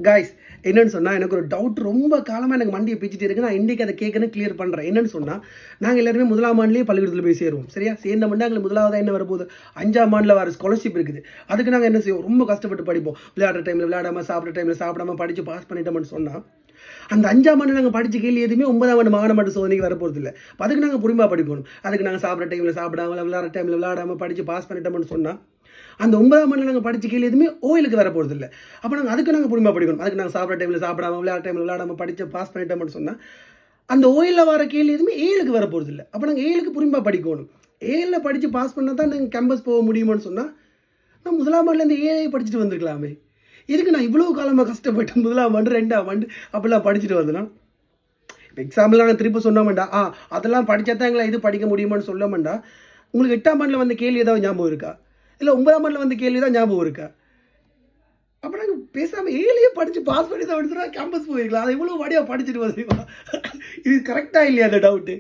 Guys என்னன்னு சொன்னால் எனக்கு ஒரு டவுட் ரொம்ப காலமாக எனக்கு மண்டியை பிச்சுட்டு இருக்கு. நான் இன்றைக்கி அதை கேட்கணும் கிளியர் பண்ணுறேன். என்னன்னு சொன்னால் நாங்கள் எல்லாருமே முதலாம் ஆண்டுலேயே பள்ளிக்கூடத்தில் போய் சேருவோம். சரியா? சேர்ந்த மண்டா எங்களுக்கு முதலாவதாக என்ன வரப்போகுது, 5ஆம் ஆண்டில் வர ஸ்காலர்ஷிப் இருக்குது. அதுக்கு நாங்கள் என்ன செய்வோம், ரொம்ப கஷ்டப்பட்டு படிப்போம். விளையாடுற டைமில் விளையாடாமல், சாப்பிட்ற டைமில் சாப்பிடாம படித்து பாஸ் பண்ணிட்டோம்னு சொன்னால் அந்த 5ஆம் ஆண்டு நாங்கள் படித்த கேள்வி எதுவுமே 9ஆம் ஆண்டு மாகாண மட்ட சோதனைக்கு வரப்போகிறது இல்லை. அதுக்கு நாங்கள் பொறுமையாக படிக்கணும். அதுக்கு நாங்கள் சாப்பிட்ற டைமில் சாப்பிடாம, விளையாடுற டைமில் விளையாடாமல் படித்து பாஸ் பண்ணிட்டோம்னு சொன்னால் அந்த 9ஆம் ஆண்டில் நாங்கள் படித்த கேள்வி எதுவுமே ஓயிலுக்கு வர போகிறது இல்லை. அப்போ அதுக்கு நாங்கள் பொறுமையாக படிக்கணும். அதுக்கு நாங்கள் சாப்பிட்ற டைமில் சாப்பிடாம, விளையாட டைமில் விளையாடாமல் படித்து பாஸ் பண்ணிட்டோம்னு சொன்னால் அந்த ஓயிலில் வர கேள்வி எதுவுமே ஏழுக்கு வர போகிறது இல்லை. அப்போ நாங்கள் ஏழுக்கு பொறுமையாக படிக்கணும். ஏழில் படித்து பாஸ் பண்ணால் தான் நாங்கள் கேம்பஸ் போக முடியுமான்னு சொன்னால் நான் முதலாம் ஆண்டுலேருந்து ஏஐ படிச்சுட்டு வந்திருக்கலாமே. இதுக்கு நான் இவ்வளோ காலமாக கஷ்டப்பட்டு முதலாம் ஆண்டு 2ஆம் ஆண்டு அப்படிலாம் படிச்சுட்டு வந்தேன்னா இப்போ எக்ஸாம்பிள் நாங்கள் திருப்பி சொன்னோம்டா அதெல்லாம் படித்தா தான் எங்களை இது படிக்க முடியுமான்னு சொல்லமாண்டா. உங்களுக்கு 8ஆம் ஆண்டில் வந்த கேள்வி ஏதாவது ஞாபகம் இருக்கா, இல்லை 9ஆம் ஆண்டில் வந்த கேள்வி தான் ஞாபகம் இருக்கா? அப்போ நாங்கள் பேசாமல் ஏழையே படித்து பாஸ் பண்ணி தான் எடுத்துனா கேம்பஸ் போயிருக்கலாம். அதை இவ்வளோ வாடியாக படிச்சுட்டு வந்துருக்கோம். இது கரெக்டாக இல்லையா அந்த டவுட்டு?